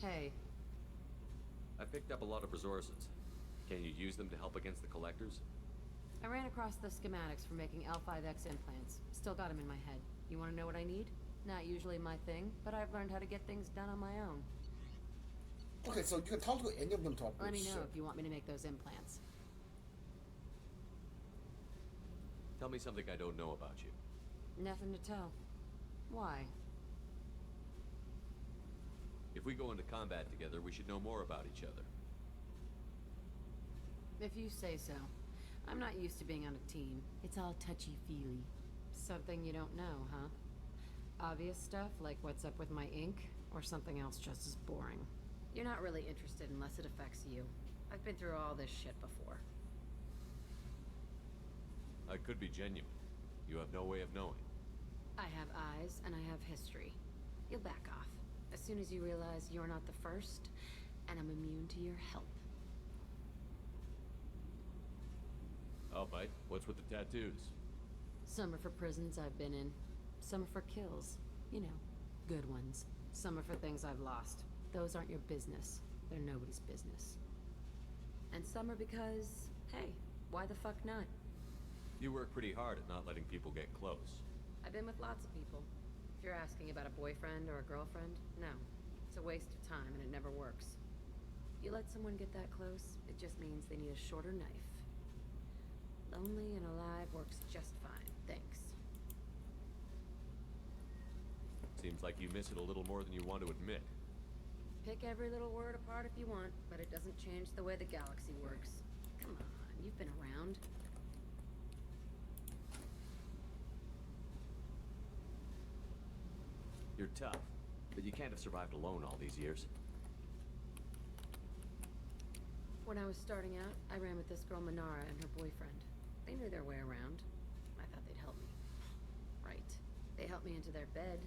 Hey, I picked up a lot of resources. Can you use them to help against the collectors? I ran across the schematics for making L5X implants. Still got them in my head. You want to know what I need? Not usually my thing, but I've learned how to get things done on my own. Okay, so you can talk to any of them to Let upgrade me know shit. if you want me to make those implants. Tell me something I don't know about you. Nothing to tell. Why? If we go into combat together, we should know more about each other. If you say so. I'm not used to being on a team. It's all touchy-feely. Something you don't know, huh? Obvious stuff, like what's up with my ink, or something else just as boring. You're not really interested unless it affects you. I've been through all this shit before. I could be genuine. You have no way of knowing. I have eyes, and I have history. You'll back off. As soon as you realize you're not the first, and I'm immune to your help. I'll bite. What's with the tattoos? Some are for prisons I've been in. Some are for kills. You know, good ones. Some are for things I've lost. Those aren't your business. They're nobody's business. And some are because, hey, why the fuck not? You work pretty hard at not letting people get close. I've been with lots of people. If you're asking about a boyfriend or a girlfriend, no. It's a waste of time and it never works. You let someone get that close, it just means they need a shorter knife. Lonely and alive works just fine, thanks. Seems like you miss it a little more than you want to admit. Pick every little word apart if you want, but it doesn't change the way the galaxy works. Come on, you've been around. You're tough, but you can't have survived alone all these years. When I was starting out, I ran with this girl Manara and her boyfriend. They knew their way around. I thought they'd help me. Right. They helped me into their bed.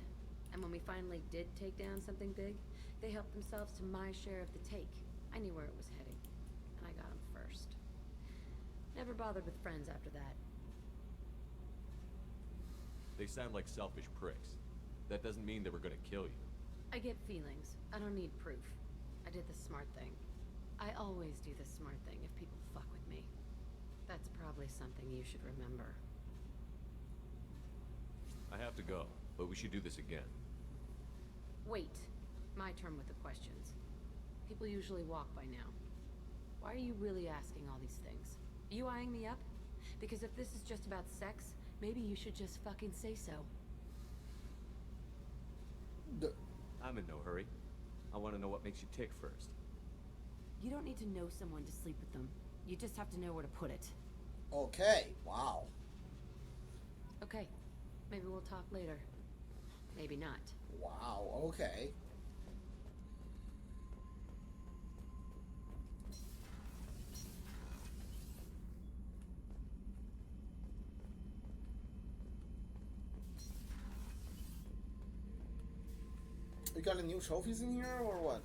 And when we finally did take down something big, they helped themselves to my share of the take. I knew where it was heading. And I got them first. Never bothered with friends after that. They sound like selfish pricks. That doesn't mean they were gonna kill you. I get feelings. I don't need proof. I did the smart thing. I always do the smart thing if people fuck with me. That's probably something you should remember. I have to go, but we should do this again. Wait. My turn with the questions. People usually walk by now. Why are you really asking all these things? Are you eyeing me up? Because if this is just about sex, maybe you should just fucking say so. I'm in no hurry. I want to know what makes you tick first. You don't need to know someone to sleep with them. You just have to know where to put it. Okay, wow. Okay. Maybe we'll talk later. Maybe not. Wow, okay. You got any new trophies in here or what?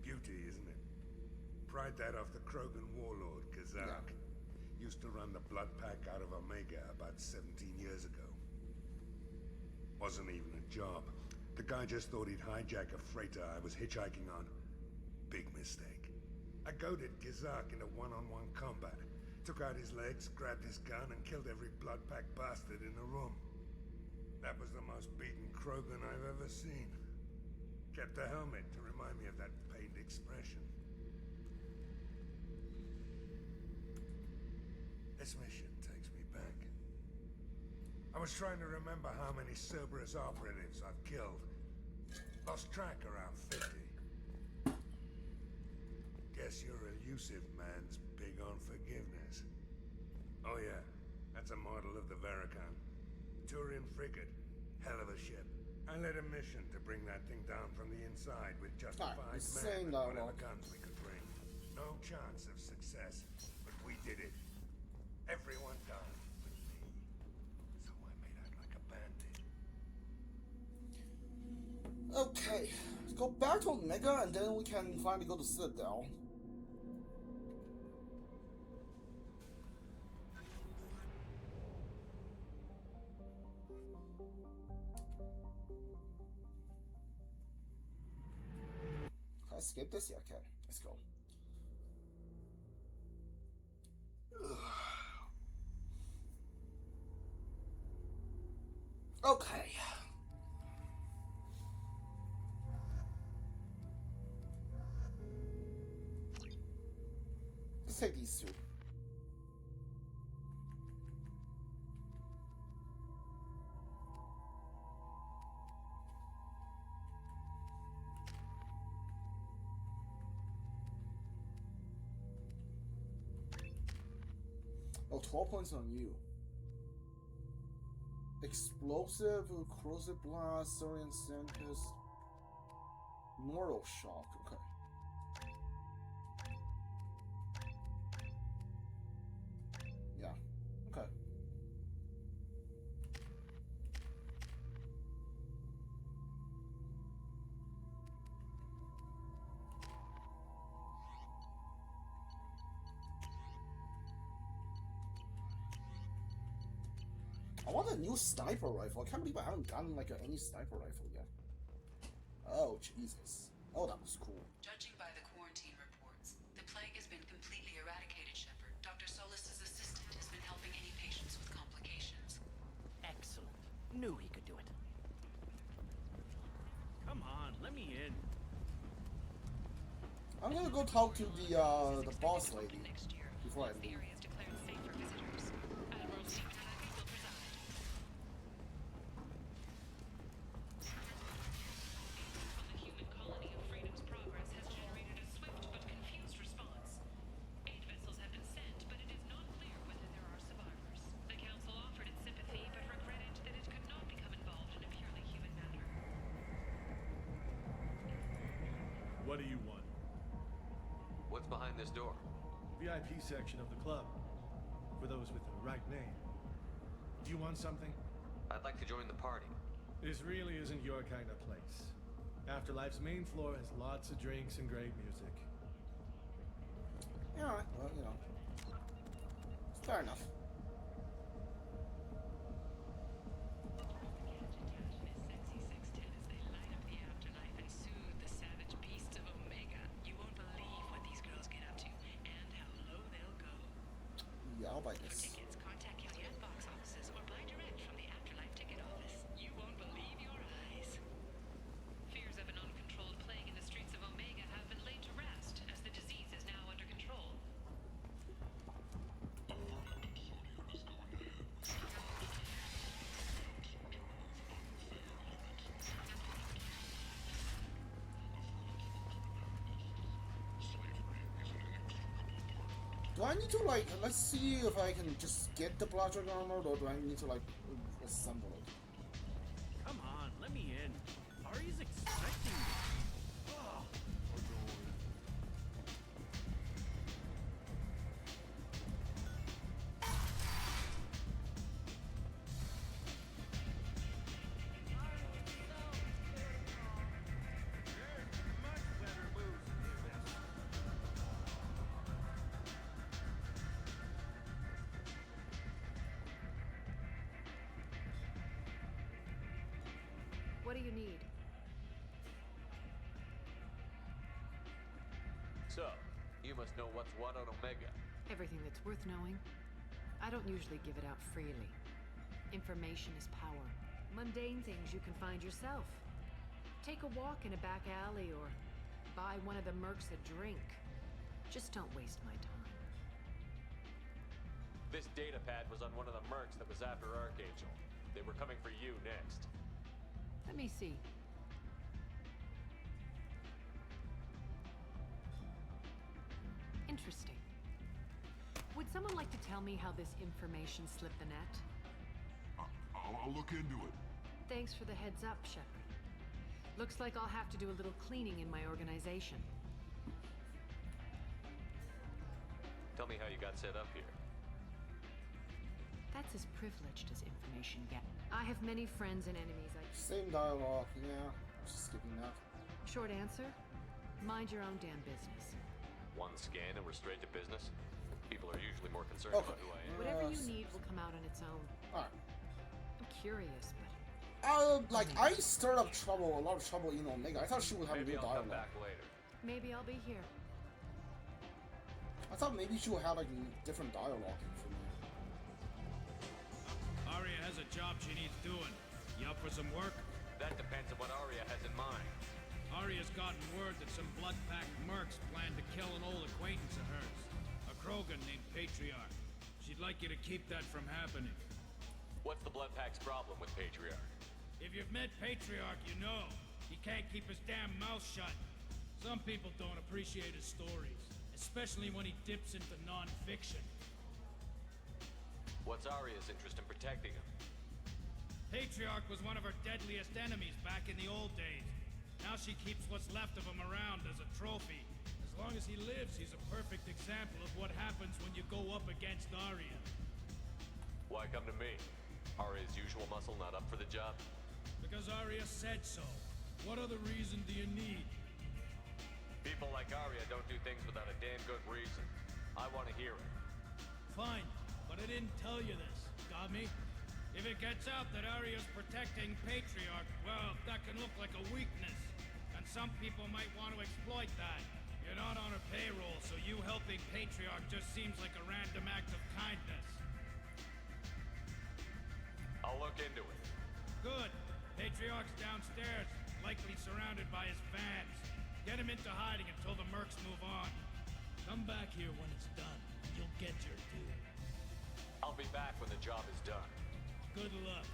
Beauty, isn't it? Pried that off the Krogan warlord, Kazak. Used to run the blood pack out of Omega about 17 years ago. Wasn't even a job. The guy just thought he'd hijack a freighter I was hitchhiking on. Big mistake. I goaded Kazak into one-on-one combat. Took out his legs, grabbed his gun, and killed every blood pack bastard in the room. That was the most beaten Krogan I've ever seen. Kept a helmet to remind me of that pained expression. This mission takes me back. I was trying to remember how many Cerberus operatives I've killed. Lost track around 50. Guess your elusive man's big on forgiveness. Oh yeah, that's a model of the Veracon. Turian frigate. Hell of a ship. I led a mission to bring that thing down from the inside with just Alright, 5 it's men saying and that whatever wrong. guns we could bring. No chance of success, but we did it. Everyone died with me. So I made out like a bandit. Okay, let's go back to Omega and then we can finally go to Citadel. skip this? Yeah, okay. Let's go. Okay. Let's take these two. Oh, 12 points on you. Explosive, corrosive blast, Sorian Tempest, mortal shock. Okay. Yeah. Okay. I want a new sniper rifle. I can't believe I haven't gotten like any sniper rifle yet. Oh Jesus! Oh, that was cool. Judging by the quarantine reports, the plague has been completely eradicated, Shepard. Dr. Solis's assistant has been helping any patients with complications. Excellent. Knew he could do it. Come on, let me in. I'm gonna go talk to the boss lady Next year, before I once the leave. area is declared safe for visitors. Admiral Stephen Hackett will preside. From the human colony of Freedom's Progress has generated a swift but confused response. 8 vessels have been sent, but it is not clear whether there are survivors. The Council offered its sympathy, but regretted that it could not become involved in a purely human matter. What do you want? What's behind this door? VIP section of the club. For those with the right name. Do you want something? I'd like to join the party. This really isn't your kind of place. Afterlife's main floor has lots of drinks and great music. Yeah, alright. Well, you know. It's fair enough. Miss Sexy Sextet as they light up the afterlife and soothe the savage beasts of Omega. You won't believe what these girls get up to and how low they'll go. Yeah, I'll buy For this. tickets, contact Kellyanne box offices or buy direct from the Afterlife ticket office. You won't believe your eyes. Fears of an uncontrolled plague in the streets of Omega have been laid to rest as the disease is now under control. Do I need to like, let's see if I can just get the Patriarch armor, or do I need to like assemble it? Come on, let me in. Ari's expecting me. Oh, What do you need? So, you must know what's what on Omega. Everything that's worth knowing. I don't usually give it out freely. Information is power. Mundane things you can find yourself. Take a walk in a back alley or buy one of the mercs a drink. Just don't waste my time. This data pad was on one of the mercs that was after Archangel. They were coming for you next. Let me see. Interesting. Would someone like to tell me how this information slipped the net? I'll look into it. Thanks for the heads up, Shepard. Looks like I'll have to do a little cleaning in my organization. Tell me how you got set up here. That's as privileged as information gets. I have many friends and enemies. Same dialogue, yeah. Just skipping that. Short answer, mind your own damn business. One scan and we're straight to business? People are usually more concerned Okay. about who I am. Whatever you need will come out on its own. Alright. I'm curious, but Like, I stirred up trouble, a lot of trouble in Omega. I thought she would have a Maybe new I'll come dialogue. back later. Maybe I'll be here. I thought maybe she would have like different dialogue for me. Arya has a job she needs doing. You up for some work? That depends on what Arya has in mind. Arya's gotten word that some blood-packed mercs plan to kill an old acquaintance of hers. A Krogan named Patriarch. She'd like you to keep that from happening. What's the Blood Pack's problem with Patriarch? If you've met Patriarch, you know. He can't keep his damn mouth shut. Some people don't appreciate his stories, especially when he dips into non-fiction. What's Arya's interest in protecting him? Patriarch was one of her deadliest enemies back in the old days. Now she keeps what's left of him around as a trophy. As long as he lives, he's a perfect example of what happens when you go up against Arya. Why come to me? Arya's usual muscle not up for the job? Because Arya said so. What other reason do you need? People like Arya don't do things without a damn good reason. I want to hear it. Fine, but I didn't tell you this. Got me? If it gets out that Arya's protecting Patriarch, well, that can look like a weakness. And some people might want to exploit that. You're not on her payroll, so you helping Patriarch just seems like a random act of kindness. I'll look into it. Good. Patriarch's downstairs, likely surrounded by his fans. Get him into hiding until the mercs move on. Come back here when it's done. You'll get your due. I'll be back when the job is done. Good luck.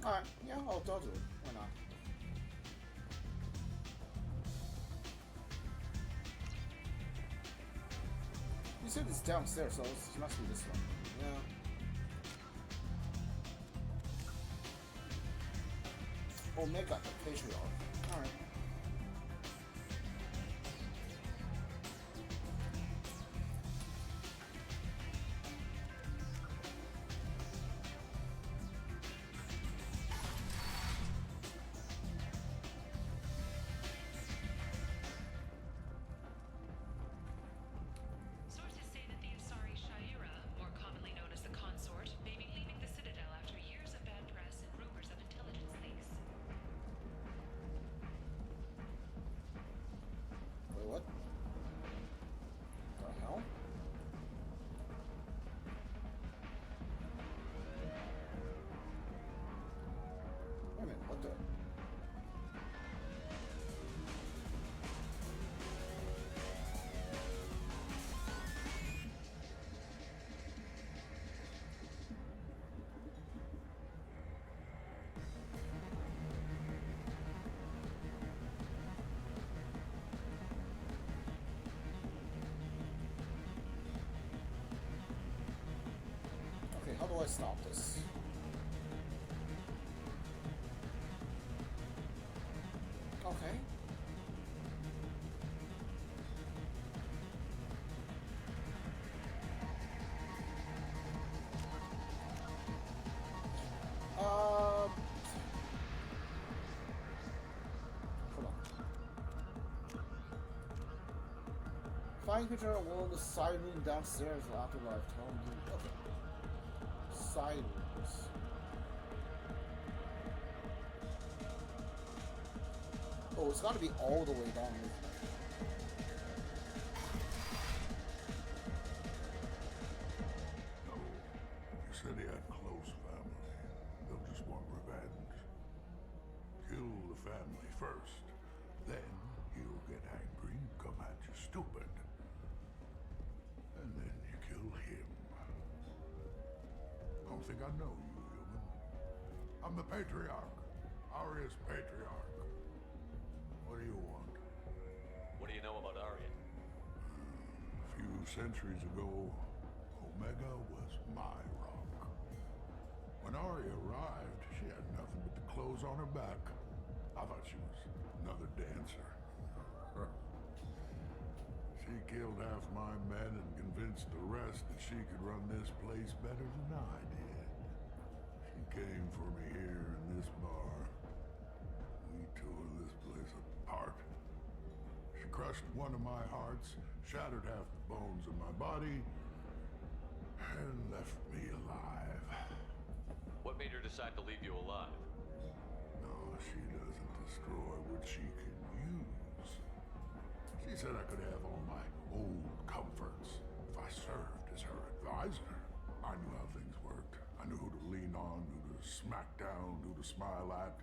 Alright, yeah, I'll do it. Why not? You said it's downstairs, so it must be this one. Yeah. Omega, the Patriarch. Alright. Sources say that the Asari Shaira, more commonly known as the Consort, may be leaving the Citadel after years of bad press and rumors of intelligence leaks. Wait, what? The hell? Wait a minute, what the? Okay, how do I stop this? Okay. Hold on. Find picture of one of the side room downstairs after I've told you. Okay. Side rooms. Oh, it's gotta be all the way down here. No. You said he had close family. They'll just want revenge. Kill the family first. Then he'll get angry and come at you stupid. And then you kill him. Don't think I know you, human. I'm the Patriarch. Arya's Patriarch. What do you want? What do you know about Arya? A few centuries ago, Omega was my rock. When Arya arrived, she had nothing but the clothes on her back. I thought she was another dancer. She killed half my men and convinced the rest that she could run this place better than I did. She came for me here in this bar. We tore this place apart. She crushed one of my hearts, shattered half the bones in my body, and left me alive. What made her decide to leave you alive? No, she doesn't destroy what she can use. She said I could have all my old comforts if I served as her advisor. I knew how things worked. I knew who to lean on, who to smack down, who to smile at.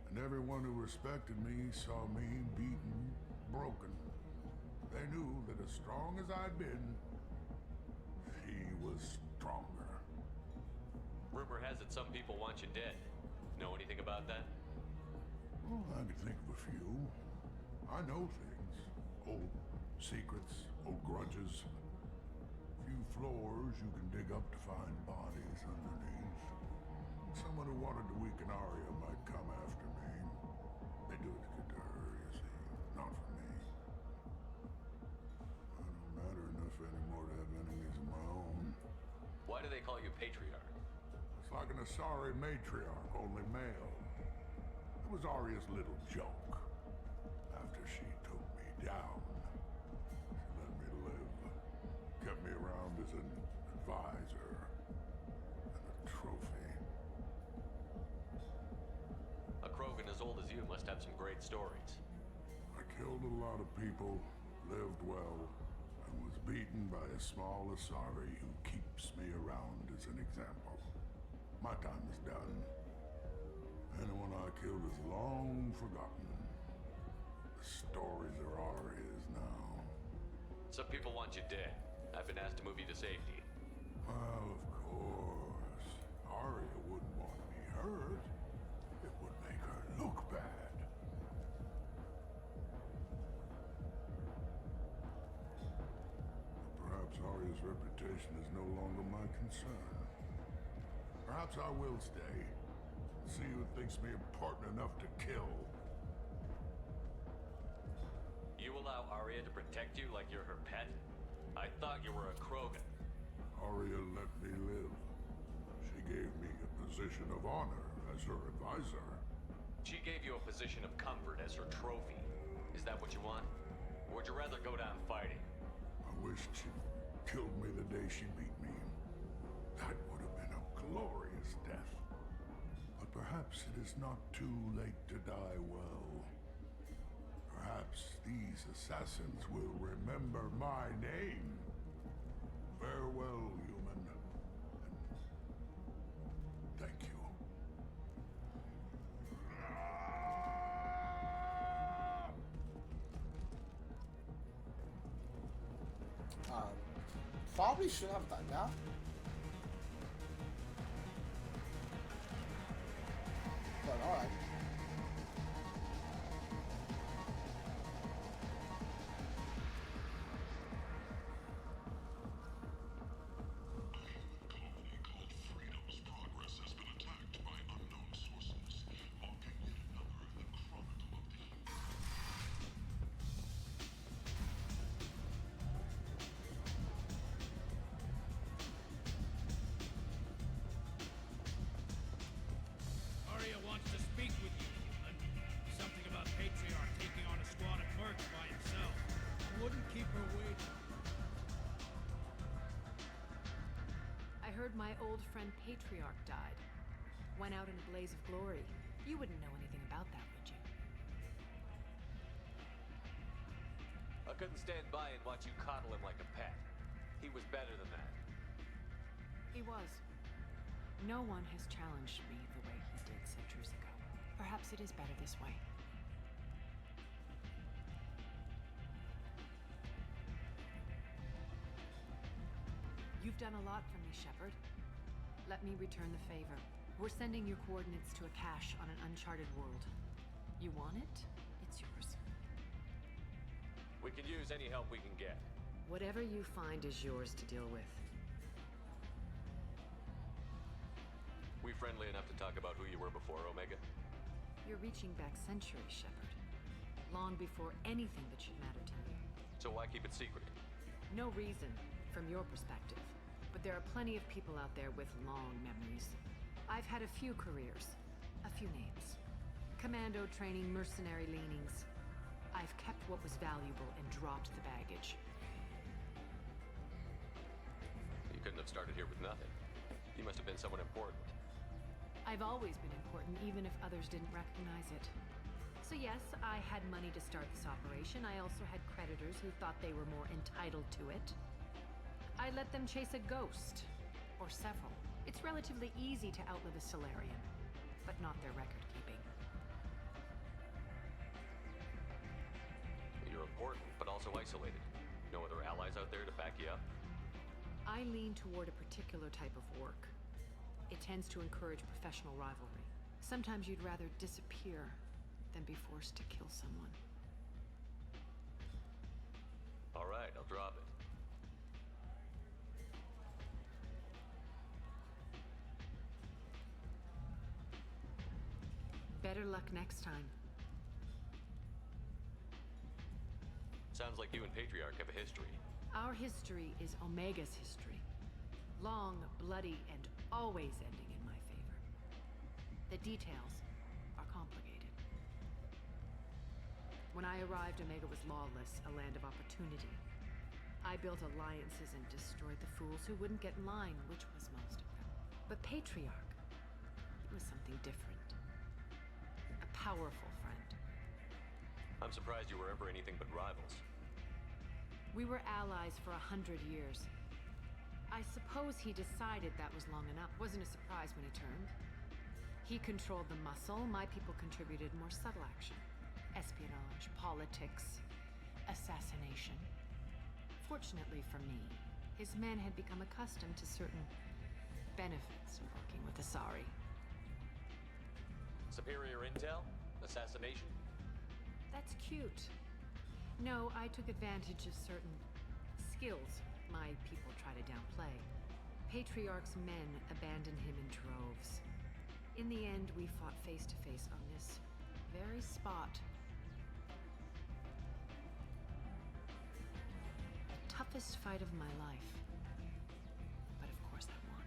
And everyone who respected me saw me beaten, broken. They knew that as strong as I'd been, she was stronger. Rumor has it some people want you dead. Know anything about that? Well, I could think of a few. I know things. Old secrets, old grudges. Few floors you can dig up to find bodies underneath. Someone who wanted to weaken Arya might come after me. They do it to her, you see, not for me. I don't matter enough anymore to have enemies of my own. Why do they call you Patriarch? It's like an Asari matriarch, only male. It was Arya's little joke. After she took me down, she let me live. Kept me around as an advisor and a trophy. A Krogan as old as you must have some great stories. I killed a lot of people, lived well, and was beaten by a small Asari who keeps me around as an example. My time is done. Anyone I killed is long forgotten. The stories are Arya's now. Some people want you dead. I've been asked to move you to safety. Well, of course. Arya wouldn't want me hurt. It would make her look bad. Perhaps Arya's reputation is no longer my concern. Perhaps I will stay. See who thinks me important enough to kill. You allow Arya to protect you like you're her pet? I thought you were a Krogan. Arya let me live. She gave me a position of honor as her advisor. She gave you a position of comfort as her trophy. Is that what you want? Or would you rather go down fighting? I wished she killed me the day she beat me. That would have been a glorious death. But perhaps it is not too late to die well. Perhaps these assassins will remember my name. Farewell, human. And thank you. Probably should have done that. But alright. Arya wants to speak with you, human. Something about Patriarch taking on a squad of mercs by himself. I wouldn't keep her waiting. I heard my old friend Patriarch died. Went out in a blaze of glory. You wouldn't know anything about that, would you? I couldn't stand by and watch you coddle him like a pet. He was better than that. He was. No one has challenged me the way he did centuries ago. Perhaps it is better this way. You've done a lot for me, Shepard. Let me return the favor. We're sending your coordinates to a cache on an uncharted world. You want it? It's yours. We can use any help we can get. Whatever you find is yours to deal with. We friendly enough to talk about who you were before, Omega? You're reaching back centuries, Shepard. Long before anything that should matter to you. So why keep it secret? No reason, from your perspective. But there are plenty of people out there with long memories. I've had a few careers. A few names. Commando training, mercenary leanings. I've kept what was valuable and dropped the baggage. You couldn't have started here with nothing. You must have been someone important. I've always been important, even if others didn't recognize it. So yes, I had money to start this operation. I also had creditors who thought they were more entitled to it. I let them chase a ghost. Or several. It's relatively easy to outlive a Solarian, but not their record keeping. You're important, but also isolated. No other allies out there to back you up? I lean toward a particular type of work. It tends to encourage professional rivalry. Sometimes you'd rather disappear than be forced to kill someone. All right, I'll drop it. Better luck next time. Sounds like you and Patriarch have a history. Our history is Omega's history. Long, bloody, and always ending in my favor. The details are complicated. When I arrived, Omega was lawless, a land of opportunity. I built alliances and destroyed the fools who wouldn't get in line, which was most of them. But Patriarch, it was something different. A powerful friend. I'm surprised you were ever anything but rivals. We were allies for 100 years. I suppose he decided that was long enough. Wasn't a surprise when he turned. He controlled the muscle, my people contributed more subtle action. Espionage, politics, assassination. Fortunately for me, his men had become accustomed to certain benefits of working with Asari. Superior intel? Assassination? That's cute. No, I took advantage of certain skills my people try to downplay. Patriarch's men abandoned him in droves. In the end, we fought face to face on this very spot. The toughest fight of my life. But of course I won.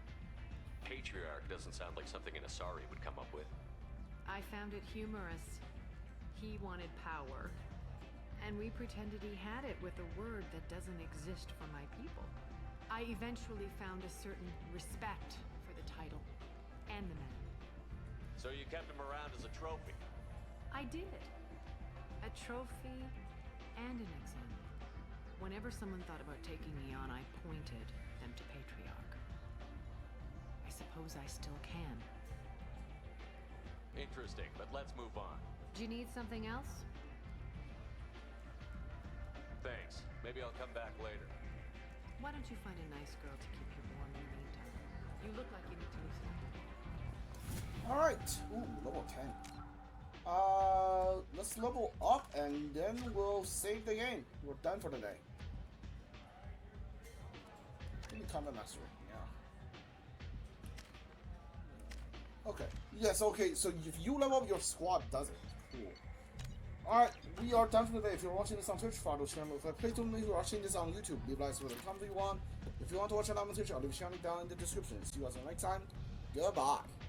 Patriarch doesn't sound like something an Asari would come up with. I found it humorous. He wanted power. And we pretended he had it with a word that doesn't exist for my people. I eventually found a certain respect for the title and the man. So you kept him around as a trophy? I did. A trophy and an exile. Whenever someone thought about taking me on, I pointed them to Patriarch. I suppose I still can. Interesting, but let's move on. Do you need something else? Thanks. Maybe I'll come back later. Why don't you find a nice girl to keep you warm in the meantime? You look like you need to loosen up. Alright. Ooh, level 10. Let's level up and then we'll save the game. We're done for the day. Give me combat mastery, yeah. Okay. Yes, okay, so if you level up, your squad does it. Cool. Alright, we are done for the day. If you're watching this on Twitch, follow the channel. If you're watching this on YouTube, leave likes with the comments you want. If you want to watch it on Twitch, I'll leave a channel down in the description. See you guys next time. Goodbye.